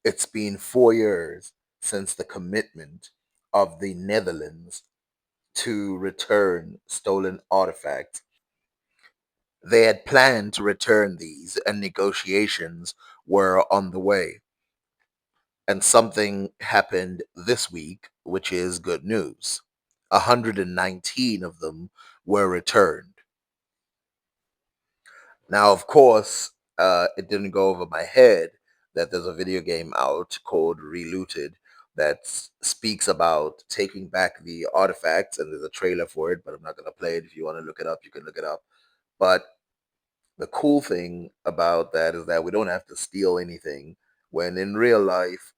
It's been 4 years since the commitment of the Netherlands to return stolen artifacts. They had planned to return these, and negotiations were on the way. And something happened this week, which is good news. 119 of them were returned. Now, of course, it didn't go over my head that there's a video game out called Relooted that speaks about taking back the artifacts, and there's a trailer for it, but I'm not going to play it. If you want to look it up, you can look it up. But the cool thing about that is that we don't have to steal anything, when in real life,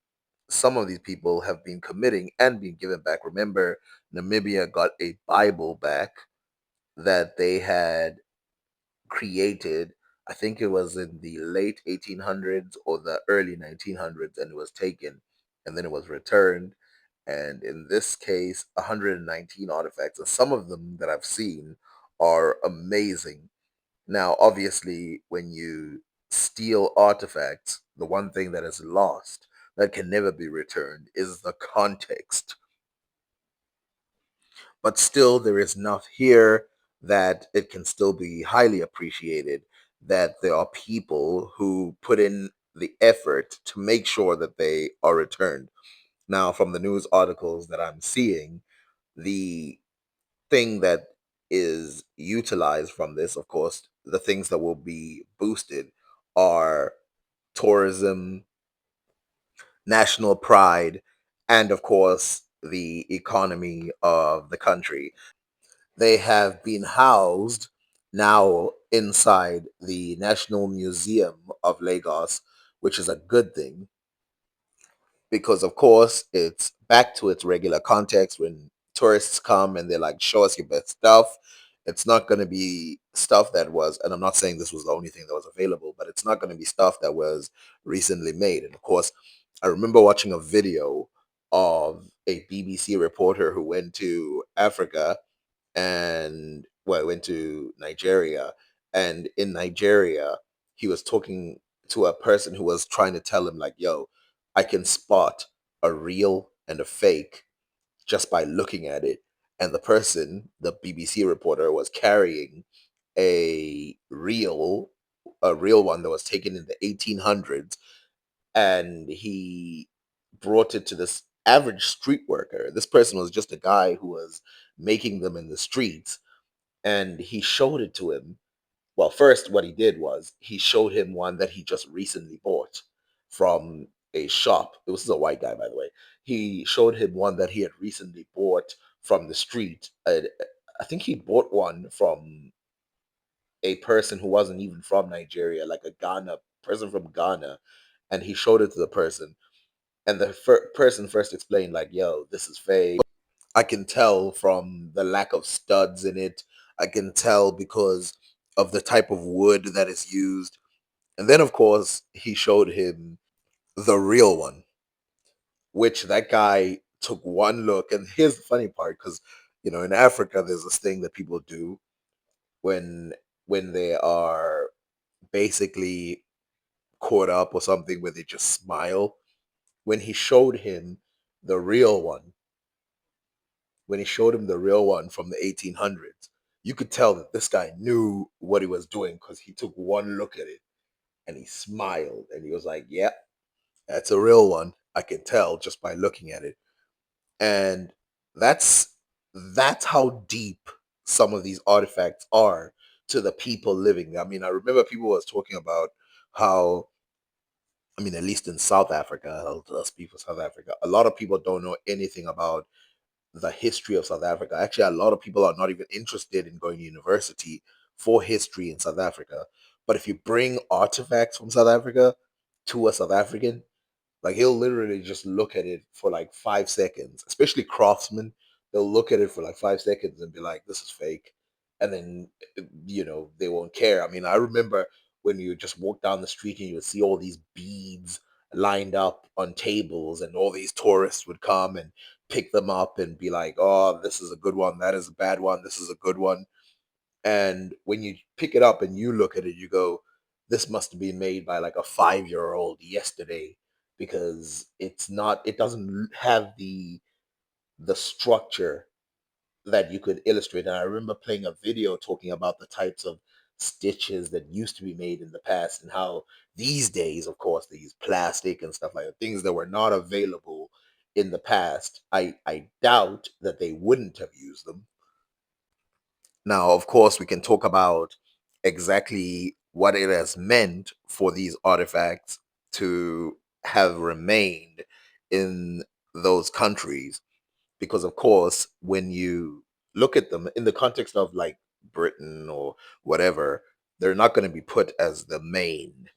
some of these people have been committing and being given back. Remember, Namibia got a Bible back that they had created. I think it was in the late 1800s or the early 1900s, and it was taken and then it was returned. And in this case, 119 artifacts, and some of them that I've seen are amazing. Now, obviously, when you steal artifacts, the one thing that is lost that can never be returned is the context. But still, there is enough here that it can still be highly appreciated that there are people who put in the effort to make sure that they are returned. Now, from the news articles that I'm seeing, the thing that is utilized from this, of course, the things that will be boosted are tourism, national pride, and of course, the economy of the country. They have been housed now inside the National Museum of Lagos, which is a good thing because, of course, it's back to its regular context. When tourists come and they're like, show us your best stuff, it's not going to be stuff that was, and I'm not saying this was the only thing that was available, but it's not going to be stuff that was recently made. And of course, I remember watching a video of a BBC reporter who went to Africa and well, went to Nigeria. And in Nigeria, he was talking to a person who was trying to tell him, like, yo, I can spot a real and a fake just by looking at it. And the person, the BBC reporter, was carrying a real, a real one that was taken in the 1800s, and he brought it to this average street worker. This person was just a guy who was making them in the streets, and he showed it to him. Well, first, what he did was he showed him one that he just recently bought from a shop. It was a white guy, by the way. He showed him one that he had recently bought from the street. I think he bought one from a person who wasn't even from Nigeria, like a Ghana person from Ghana, and he showed it to the person. And the person first explained, like, "Yo, this is fake. I can tell from the lack of studs in it. I can tell because of the type of wood that is used." And then, of course, he showed him the real one, which that guy took one look. And here's the funny part, because in Africa, there's this thing that people do when they are basically caught up or something, where they just smile. When he showed him the real one, when he showed him the real one from the 1800s, you could tell that this guy knew what he was doing because he took one look at it and he smiled and he was like, "Yeah, that's a real one. I can tell just by looking at it." And that's that's how deep some of these artifacts are to the people living there. I mean, I remember people was talking about how, I mean, at least in South Africa, I'll speak for South Africa, a lot of people don't know anything about the history of South Africa. Actually, a lot of people are not even interested in going to university for history in South Africa. But if you bring artifacts from South Africa to a South African, like, he'll literally just look at it for like 5 seconds, especially craftsmen. They'll look at it for like 5 seconds and be like, "This is fake," and then they won't care. I mean, I remember when you just walk down the street and you would see all these beads lined up on tables, and all these tourists would come and pick them up and be like, "Oh, this is a good one. That is a bad one. This is a good one." And when you pick it up and you look at it, you go, "This must have been made by like a 5-year-old yesterday." because it doesn't have the structure that you could illustrate. And I remember playing a video talking about the types of stitches that used to be made in the past and how these days, of course, they use plastic and stuff like that, things that were not available in the past. I doubt that they wouldn't have used them. Now, of course, we can talk about exactly what it has meant for these artifacts to have remained in those countries. Because, of course, when you look at them in the context of like Britain or whatever, they're not going to be put as the main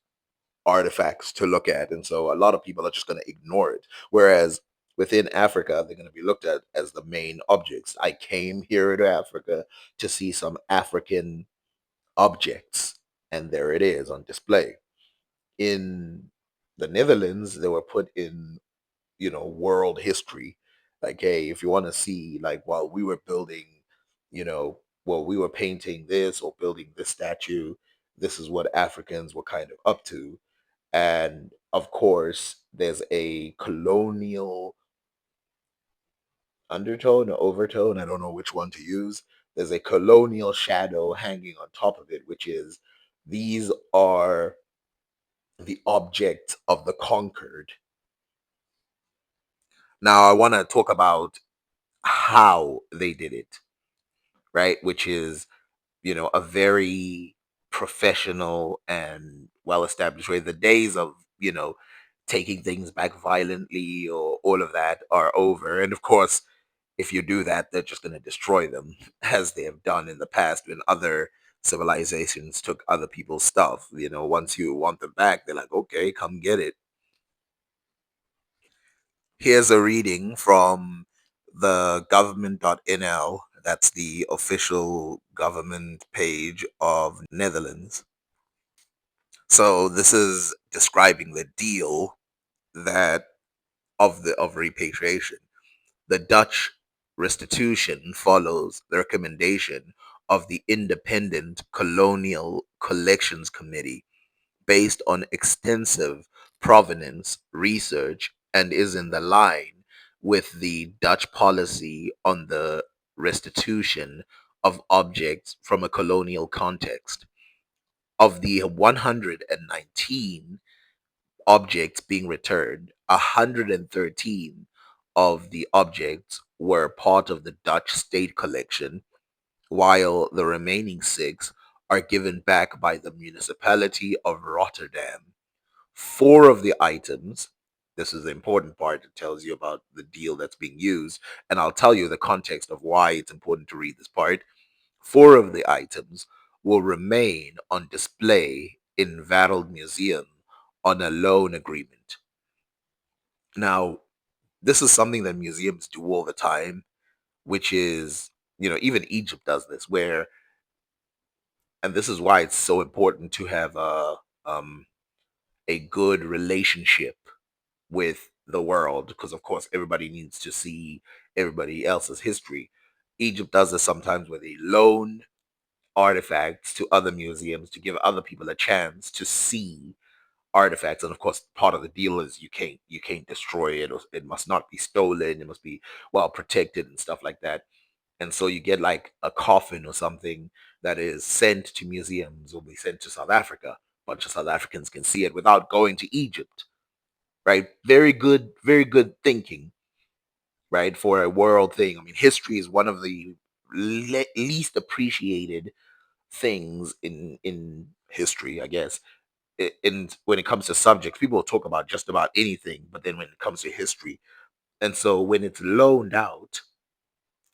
artifacts to look at. And so a lot of people are just going to ignore it. Whereas within Africa, they're going to be looked at as the main objects. I came here to Africa to see some African objects, and there it is on display. In the Netherlands, they were put in, world history. Like, hey, if you want to see, like, while we were building, we were painting this or building this statue, this is what Africans were kind of up to. And of course, there's a colonial undertone or overtone. I don't know which one to use. There's a colonial shadow hanging on top of it, which is these are the objects of the conquered. Now, I want to talk about how they did it, right? Which is, a very professional and well established way. The days of, taking things back violently or all of that are over. And of course, if you do that, they're just going to destroy them, as they have done in the past when other civilizations took other people's stuff. Once you want them back, they're like, okay, come get it. Here's a reading from the government.nl. That's the official government page of Netherlands. So this is describing the deal that of repatriation. The Dutch restitution follows the recommendation of the Independent Colonial Collections Committee based on extensive provenance research and is in the line with the Dutch policy on the restitution of objects from a colonial context. Of the 119 objects being returned, 113 of the objects were part of the Dutch state collection, while the remaining six are given back by the municipality of Rotterdam. Four of the items, this is the important part, it tells you about the deal that's being used, and I'll tell you the context of why it's important to read this part. Four of the items will remain on display in Wereld Museum on a loan agreement. Now, this is something that museums do all the time, which is, even Egypt does this, where, and this is why it's so important to have um, a good relationship with the world, because of course everybody needs to see everybody else's history. Egypt does this sometimes where they loan artifacts to other museums to give other people a chance to see artifacts. And of course, part of the deal is you can't destroy it, or it must not be stolen, it must be well protected and stuff like that. And so you get like a coffin or something that is sent to museums, will be sent to South Africa. A bunch of South Africans can see it without going to Egypt, right? Very good thinking, right? For a world thing. I mean, history is one of the least appreciated things in history, I guess. And when it comes to subjects, people will talk about just about anything, but then when it comes to history, and so when it's loaned out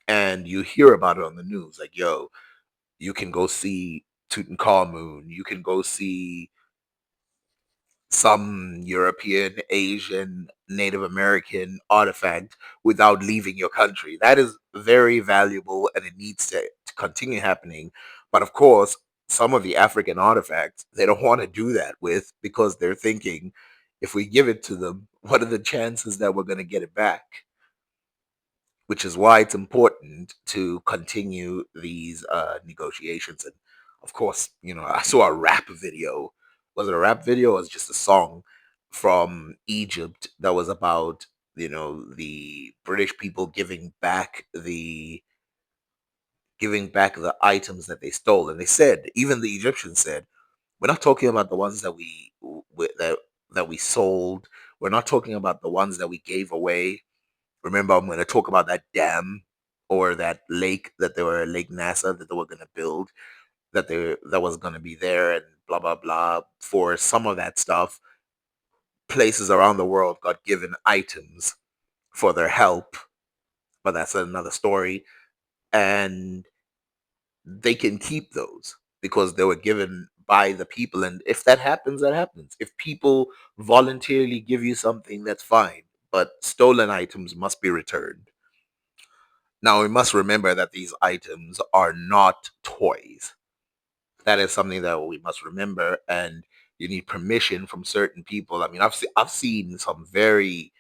and you hear about it on the news, like, yo, you can go see Tutankhamun, you can go see some European, Asian, Native American artifact without leaving your country. That is very valuable and it needs to continue happening. But of course, some of the African artifacts, they don't want to do that with, because they're thinking, if we give it to them, what are the chances that we're going to get it back? Which is why it's important to continue these negotiations. And of course, I saw a rap video. Was it a rap video or was it just a song from Egypt that was about, the British people giving back the items that they stole. And they said, even the Egyptians said, we're not talking about the ones that we sold. We're not talking about the ones that we gave away. Remember, I'm going to talk about that dam or that lake that they were Lake Nassa that they were going to build, that was going to be there, and blah blah blah. For some of that stuff, places around the world got given items for their help, but that's another story. And they can keep those because they were given by the people. And if that happens, that happens. If people voluntarily give you something, that's fine. But stolen items must be returned. Now, we must remember that these items are not toys. That is something that we must remember. And you need permission from certain people. I mean, I've seen some very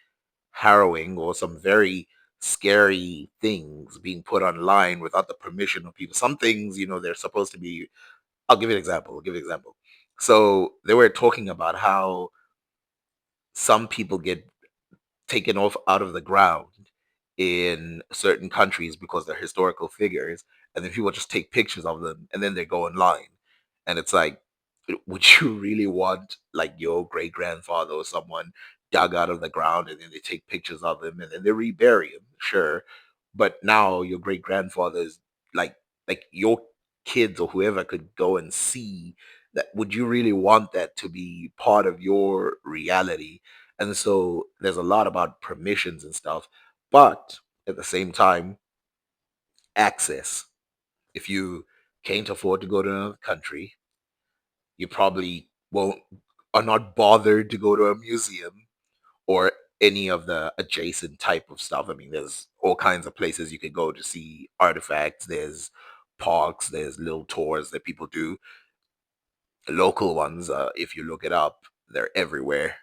harrowing or some very scary things being put online without the permission of people. Some things, they're supposed to be. I'll give you an example. So they were talking about how some people get taken off out of the ground in certain countries because they're historical figures, and then people just take pictures of them and then they go online. And it's like, would you really want like your great grandfather or someone dug out of the ground and then they take pictures of him and then they rebury him? Sure. But now your great grandfather is like your kids or whoever could go and see that. Would you really want that to be part of your reality? And so there's a lot about permissions and stuff, but at the same time, access. If you can't afford to go to another country, you probably won't are not bothered to go to a museum or any of the adjacent type of stuff. I mean, there's all kinds of places you could go to see artifacts. There's parks, there's little tours that people do. Local ones, if you look it up, they're everywhere.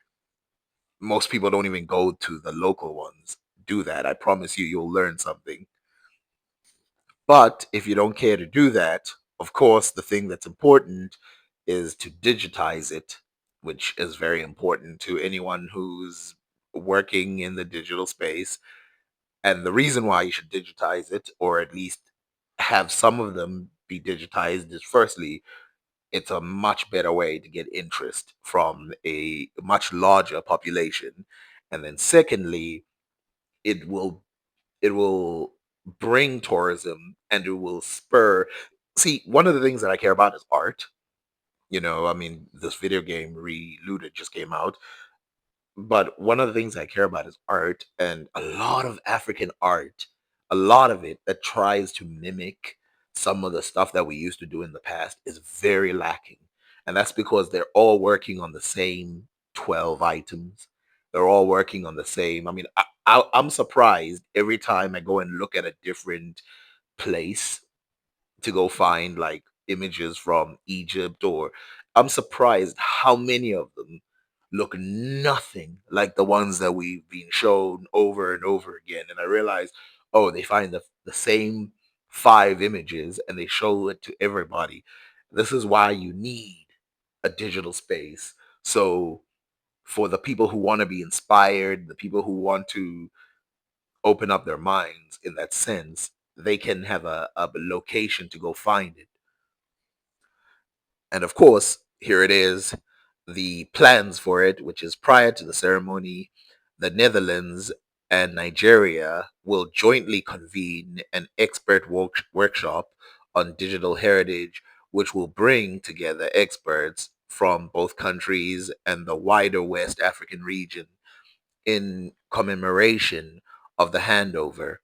Most people don't even go to the local ones. Do that. I promise you, you'll learn something. But if you don't care to do that, of course, the thing that's important is to digitize it, which is very important to anyone who's working in the digital space. And the reason why you should digitize it, or at least have some of them be digitized, is firstly, it's a much better way to get interest from a much larger population. And then secondly, it will it will bring tourism and it will spur. See, one of the things that I care about is art. I mean, this video game Relooted just came out, but one of the things I care about is art, and a lot of African art, a lot of it that tries to mimic some of the stuff that we used to do in the past is very lacking. And that's because they're all working on the same 12 items. They're all working on the same. I mean, I'm surprised every time I go and look at a different place to go find like images from Egypt, or I'm surprised how many of them look nothing like the ones that we've been shown over and over again. And I realized, oh, they find the same five images and they show it to everybody. This is why you need a digital space. So for the people who want to be inspired, the people who want to open up their minds in that sense, they can have a location to go find it. And of course, here it is, the plans for it, which is prior to the ceremony, the Netherlands and Nigeria will jointly convene an expert workshop on digital heritage, which will bring together experts from both countries and the wider West African region. In commemoration of the handover,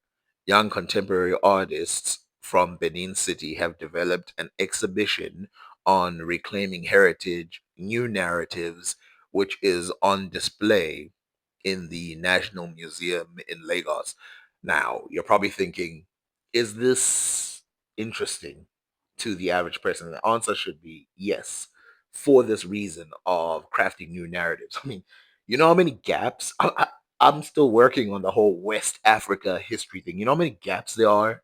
young contemporary artists from Benin City have developed an exhibition on reclaiming heritage, new narratives, which is on display in the National Museum in Lagos. Now, you're probably thinking, is this interesting to the average person? The answer should be yes, for this reason of crafting new narratives. I mean, you know how many gaps? I'm still working on the whole West Africa history thing. You know how many gaps there are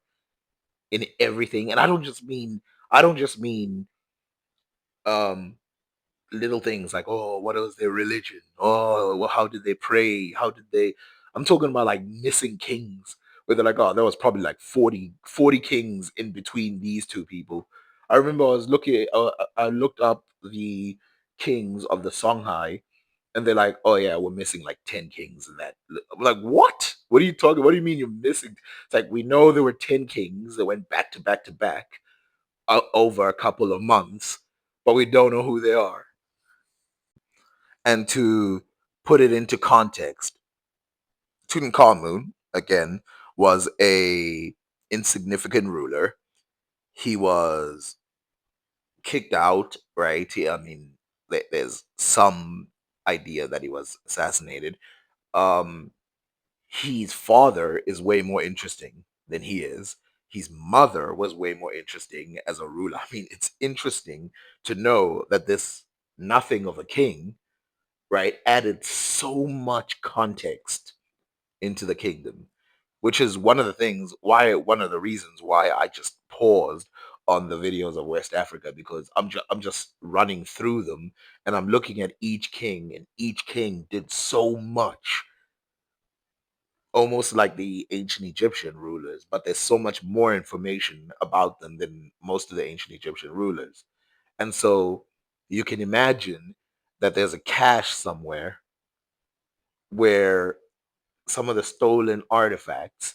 in everything? And I don't just mean um little things like, oh, what was their religion? Oh, well, how did they pray? How did they? I'm talking about like missing kings, where they're like, oh, there was probably like 40 kings in between these two people. I remember I was looking, I looked up the kings of the Songhai, and they're like, oh yeah, we're missing like 10 kings in that. I'm like, what? What are you talking? What do you mean you're missing? It's like we know there were 10 kings that went back to back to back over a couple of months, but we don't know who they are. And to put it into context, Tutankhamun again was a insignificant ruler. He was kicked out, right? I mean, there's some idea that he was assassinated. Um, his father is way more interesting than he is. His mother was way more interesting as a ruler. I mean, it's interesting to know that this nothing of a king, right, added so much context into the kingdom, which is one of the things why one of the reasons why I just paused on the videos of West Africa, because I'm just running through them and I'm looking at each king, and each king did so much, almost like the ancient Egyptian rulers, but there's so much more information about them than most of the ancient Egyptian rulers. And so you can imagine that there's a cache somewhere where some of the stolen artifacts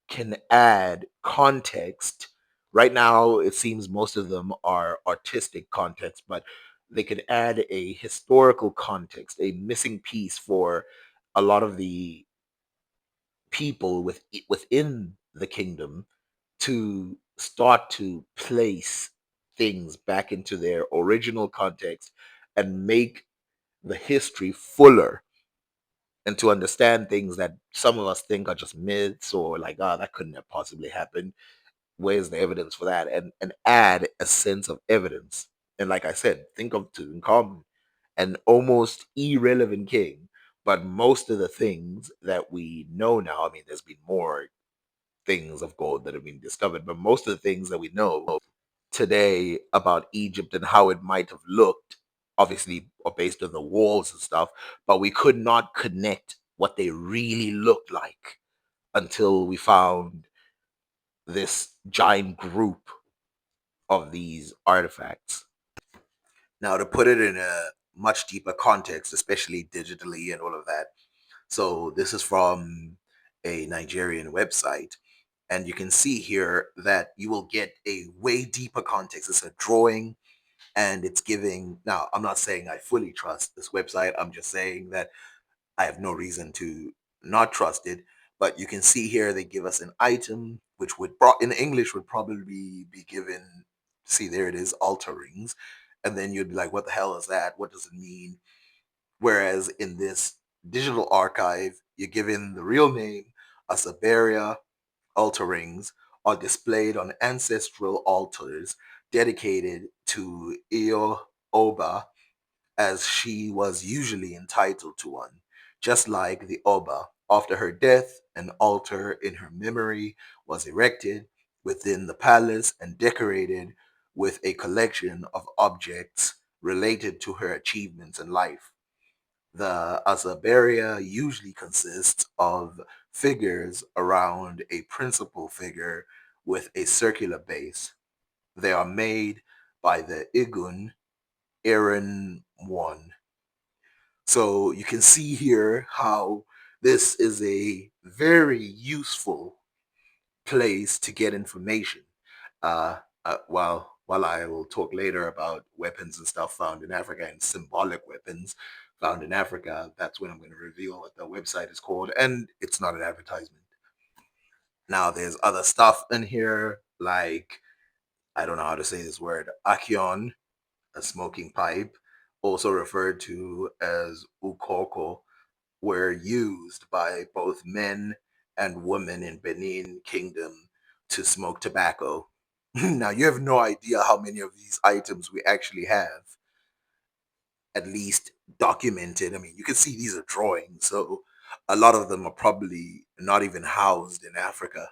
can add context. Right now, it seems most of them are artistic context, but they could add a historical context, a missing piece for a lot of the people within the kingdom to start to place things back into their original context and make the history fuller, and to understand things that some of us think are just myths or like, oh, that couldn't have possibly happened. Where's the evidence for that? And add a sense of evidence. And like I said, think of Tutankhamun, an almost irrelevant king, but most of the things that we know now, I mean, there's been more things of gold that have been discovered, but most of the things that we know today about Egypt and how it might have looked, obviously, are based on the walls and stuff, but we could not connect what they really looked like until we found this giant group of these artifacts. Now, to put it in a much deeper context, especially digitally and all of that. So, this is from a Nigerian website. And you can see here that you will get a way deeper context. It's a drawing, and it's giving. Now, I'm not saying I fully trust this website. I'm just saying that I have no reason to not trust it. But you can see here they give us an item, which would in English would probably be given. See, there it is, altar rings, and then you'd be like, "What the hell is that? What does it mean?" Whereas in this digital archive, you're given the real name, Asaberia. Altar rings are displayed on ancestral altars dedicated to Io Oba, as she was usually entitled to one. Just like the Oba, after her death, an altar in her memory was erected within the palace and decorated with a collection of objects related to her achievements in life. The Azaberia usually consists of figures around a principal figure with a circular base. They are made by the Igun Aaron one. So you can see here how this is a very useful place to get information. While I will talk later about weapons and stuff found in Africa and symbolic weapons found in Africa, that's when I'm going to reveal what the website is called, and it's not an advertisement. Now, there's other stuff in here like, I don't know how to say this word, akion, a smoking pipe, also referred to as ukoko, were used by both men and women in Benin Kingdom to smoke tobacco. Now, you have no idea how many of these items we actually have, at least documented. I mean, you can see these are drawings, so a lot of them are probably not even housed in Africa.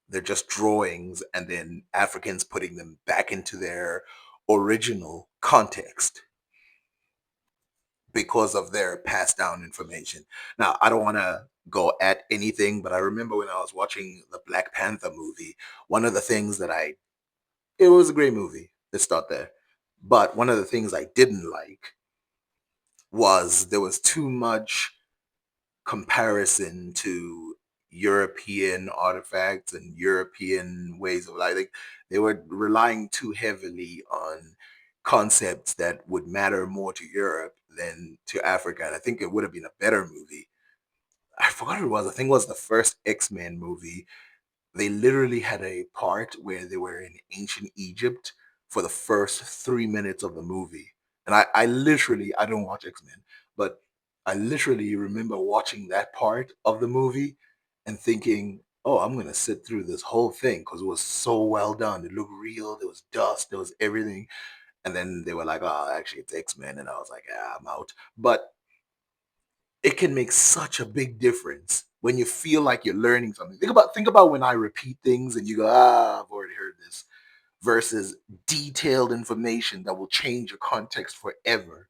They're just drawings, and then Africans putting them back into their original context. because of their passed down information. Now, I don't want to go at anything, but I remember when I was watching the Black Panther movie, one of the things that it was a great movie. Let's start there. But one of the things I didn't like was there was too much comparison to European artifacts and European ways of life. Like they were relying too heavily on concepts that would matter more to Europe than to Africa. And I think it would have been a better movie. I forgot what it was. I think it was the first X-Men movie. They literally had a part where they were in ancient Egypt for the first 3 minutes of the movie. And I literally, I don't watch X Men, but I literally remember watching that part of the movie and thinking, oh, I'm going to sit through this whole thing because it was so well done. It looked real. There was dust, there was everything. And then they were like, oh, actually, it's X Men. And I was like, yeah, I'm out. But it can make such a big difference when you feel like you're learning something. Think about when I repeat things and you go, I've already heard this, versus detailed information that will change your context forever.